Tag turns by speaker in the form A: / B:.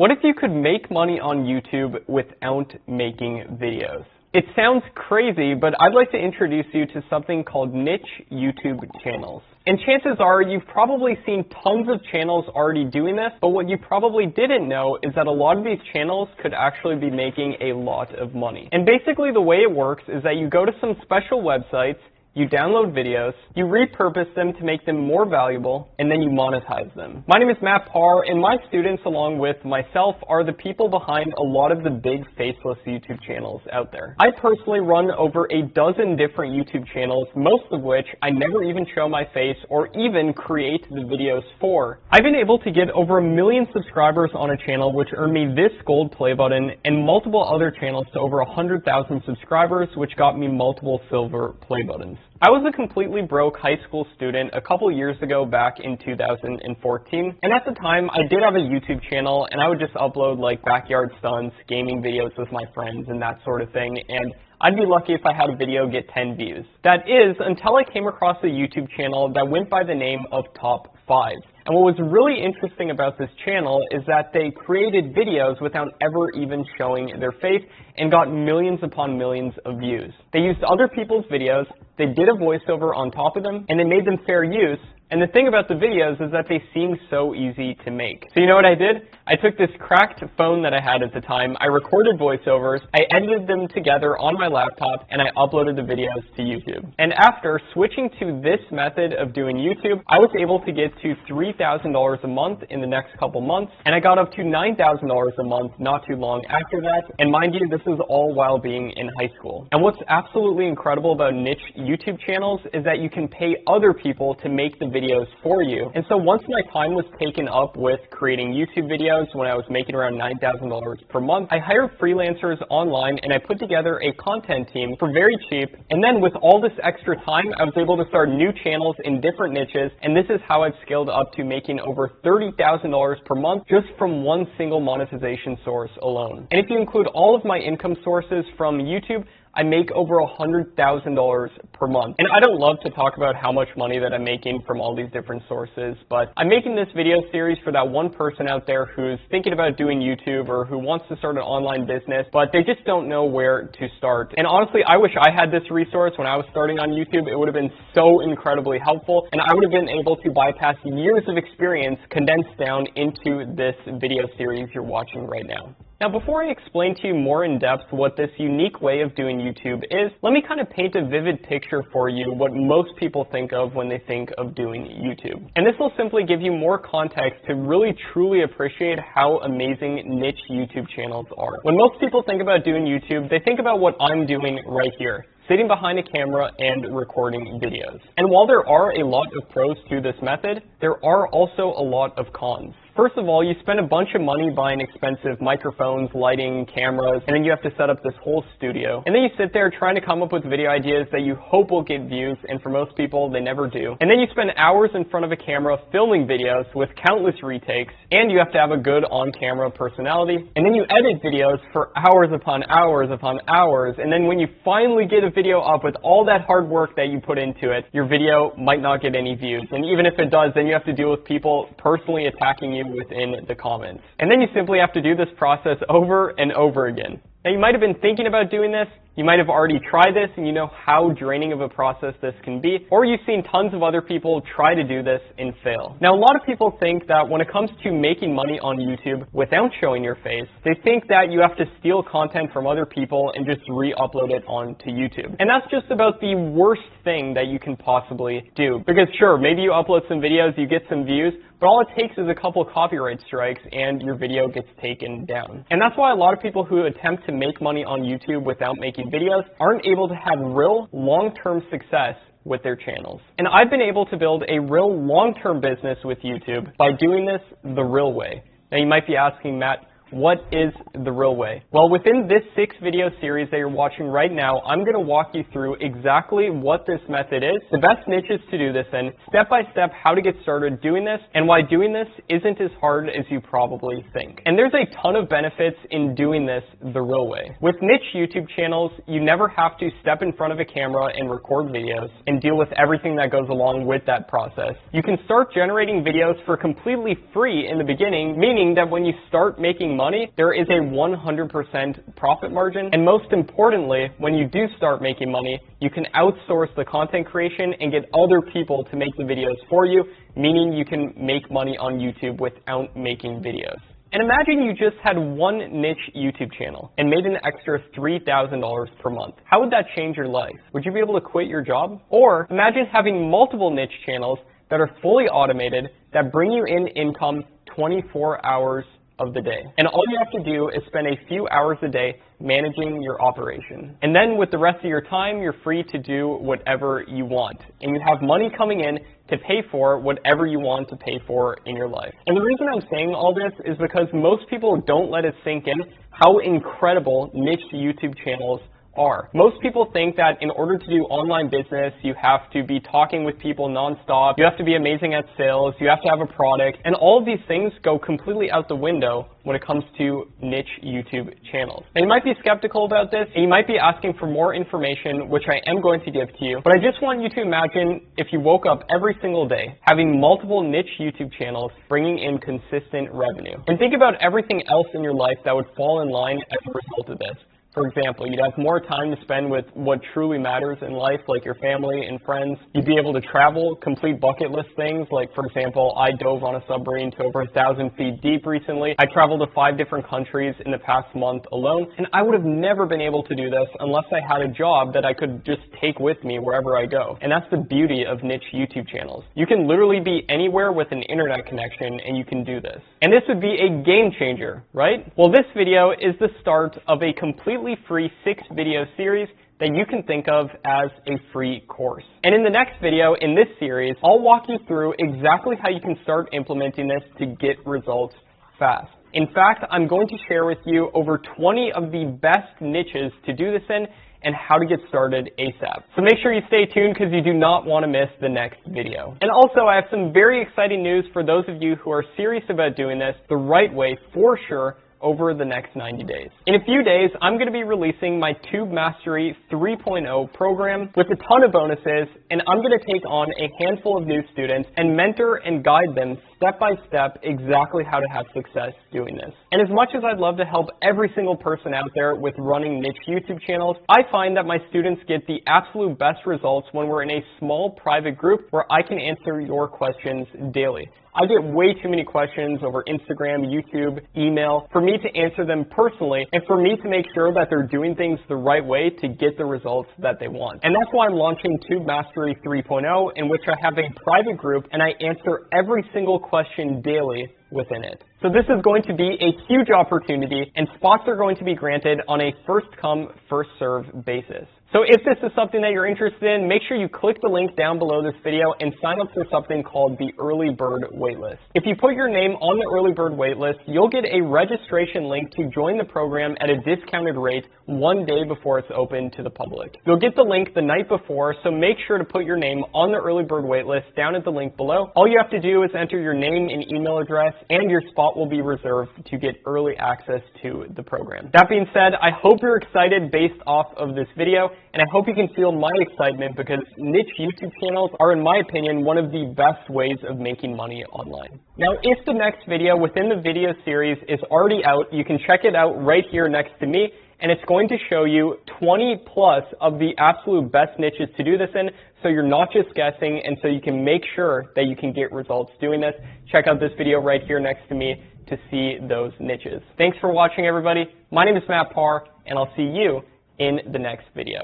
A: What if you could make money on YouTube without making videos? It sounds crazy, but I'd like to introduce you to something called niche YouTube channels. And chances are you've probably seen tons of channels already doing this, but what you probably didn't know is that a lot of these channels could actually be making a lot of money. And basically the way it works is that you go to some special websites, you download videos, you repurpose them to make them more valuable, and then you monetize them. My name is Matt Parr, and my students, along with myself, are the people behind a lot of the big faceless YouTube channels out there. I personally run over a dozen different YouTube channels, most of which I never even show my face or even create the videos for. I've been able to get over 1 million subscribers on a channel, which earned me this gold play button, and multiple other channels to over 100,000 subscribers, which got me multiple silver play buttons. I was a completely broke high school student a couple years ago back in 2014, and at the time I did have a YouTube channel, and I would just upload like backyard stunts, gaming videos with my friends, and that sort of thing, and I'd be lucky if I had a video get 10 views. That is, until I came across a YouTube channel that went by the name of Top 5. And what was really interesting about this channel is that they created videos without ever even showing their face and got millions upon millions of views. They used other people's videos, they did a voiceover on top of them, and they made them fair use. And the thing about the videos is that they seem so easy to make. So you know what I did? I took this cracked phone that I had at the time, I recorded voiceovers, I edited them together on my laptop, and I uploaded the videos to YouTube. And after switching to this method of doing YouTube, I was able to get to $3,000 a month in the next couple months, and I got up to $9,000 a month not too long after that. And mind you, this is all while being in high school. And what's absolutely incredible about niche YouTube channels is that you can pay other people to make the videos for you. And so once my time was taken up with creating YouTube videos, when I was making around $9,000 per month, I hired freelancers online and I put together a content team for very cheap. And then with all this extra time, I was able to start new channels in different niches. And this is how I've scaled up to making over $30,000 per month just from one single monetization source alone. And if you include all of my income sources from YouTube, I make over $100,000 per month. And I don't love to talk about how much money that I'm making from all these different sources, but I'm making this video series for that one person out there who's thinking about doing YouTube or who wants to start an online business, but they just don't know where to start. And honestly, I wish I had this resource when I was starting on YouTube. It would have been so incredibly helpful, and I would have been able to bypass years of experience condensed down into this video series you're watching right now. Now, before I explain to you more in depth what this unique way of doing YouTube is, let me kind of paint a vivid picture for you what most people think of when they think of doing YouTube. And this will simply give you more context to really truly appreciate how amazing niche YouTube channels are. When most people think about doing YouTube, they think about what I'm doing right here, sitting behind a camera and recording videos. And while there are a lot of pros to this method, there are also a lot of cons. First of all, you spend a bunch of money buying expensive microphones, lighting, cameras, and then you have to set up this whole studio. And then you sit there trying to come up with video ideas that you hope will get views, and for most people, they never do. And then you spend hours in front of a camera filming videos with countless retakes, and you have to have a good on-camera personality. And then you edit videos for hours upon hours upon hours, and then when you finally get a video up with all that hard work that you put into it, your video might not get any views. And even if it does, then you have to deal with people personally attacking you within the comments. And then you simply have to do this process over and over again. Now, you might have been thinking about doing this, you might have already tried this, and you know how draining of a process this can be, or you've seen tons of other people try to do this and fail. Now, a lot of people think that when it comes to making money on YouTube without showing your face, they think that you have to steal content from other people and just re-upload it onto YouTube. And that's just about the worst thing that you can possibly do. Because sure, maybe you upload some videos, you get some views, but all it takes is a couple copyright strikes and your video gets taken down. And that's why a lot of people who attempt to make money on YouTube without making videos aren't able to have real long-term success with their channels. And I've been able to build a real long-term business with YouTube by doing this the real way. Now you might be asking, Matt, What is the real way? Well, within this 6-video series that you're watching right now, I'm going to walk you through exactly what this method is, the best niches to do this in, step by step how to get started doing this, and why doing this isn't as hard as you probably think. And there's a ton of benefits in doing this the real way. With niche YouTube channels, you never have to step in front of a camera and record videos and deal with everything that goes along with that process. You can start generating videos for completely free in the beginning, meaning that when you start making money, there is a 100% profit margin. And most importantly, when you do start making money, you can outsource the content creation and get other people to make the videos for you, meaning you can make money on YouTube without making videos. And imagine you just had one niche YouTube channel and made an extra $3,000 per month. How would that change your life? Would you be able to quit your job? Or imagine having multiple niche channels that are fully automated that bring you in income 24 hours of the day. And all you have to do is spend a few hours a day managing your operation. And then with the rest of your time, you're free to do whatever you want. And you have money coming in to pay for whatever you want to pay for in your life. And the reason I'm saying all this is because most people don't let it sink in how incredible niche YouTube channels are. Most people think that in order to do online business, you have to be talking with people nonstop, you have to be amazing at sales, you have to have a product, and all of these things go completely out the window when it comes to niche YouTube channels. Now, you might be skeptical about this, and you might be asking for more information, which I am going to give to you, but I just want you to imagine if you woke up every single day having multiple niche YouTube channels bringing in consistent revenue. And think about everything else in your life that would fall in line as a result of this. For example, you'd have more time to spend with what truly matters in life, like your family and friends. You'd be able to travel, complete bucket list things, like, for example, I dove on a submarine to over 1,000 feet deep recently. I traveled to 5 different countries in the past month alone, and I would have never been able to do this unless I had a job that I could just take with me wherever I go. And that's the beauty of niche YouTube channels. You can literally be anywhere with an internet connection, and you can do this. And this would be a game changer, right? Well, this video is the start of a completely free 6-video series that you can think of as a free course. And in the next video in this series, I'll walk you through exactly how you can start implementing this to get results fast. In fact, I'm going to share with you over 20 of the best niches to do this in and how to get started ASAP. So make sure you stay tuned because you do not want to miss the next video. And also, I have some very exciting news for those of you who are serious about doing this the right way for sure over the next 90 days. In a few days, I'm going to be releasing my Tube Mastery 3.0 program with a ton of bonuses, and I'm going to take on a handful of new students and mentor and guide them step by step exactly how to have success doing this. And as much as I'd love to help every single person out there with running niche YouTube channels, I find that my students get the absolute best results when we're in a small private group where I can answer your questions daily. I get way too many questions over Instagram, YouTube, email, for me to answer them personally and for me to make sure that they're doing things the right way to get the results that they want. And that's why I'm launching Tube Mastery 3.0, in which I have a private group and I answer every single question daily within it. So this is going to be a huge opportunity, and spots are going to be granted on a first-come, first-served basis. So if this is something that you're interested in, make sure you click the link down below this video and sign up for something called the Early Bird Waitlist. If you put your name on the Early Bird Waitlist, you'll get a registration link to join the program at a discounted rate one day before it's open to the public. You'll get the link the night before, so make sure to put your name on the Early Bird Waitlist down at the link below. All you have to do is enter your name and email address, and your spot will be reserved to get early access to the program. That being said, I hope you're excited based off of this video, and I hope you can feel my excitement because niche YouTube channels are, in my opinion, one of the best ways of making money online. Now, if the next video within the video series is already out, you can check it out right here next to me, and it's going to show you 20 plus of the absolute best niches to do this in, so you're not just guessing, and so you can make sure that you can get results doing this. Check out this video right here next to me to see those niches. Thanks for watching, everybody. My name is Matt Parr, and I'll see you in the next video.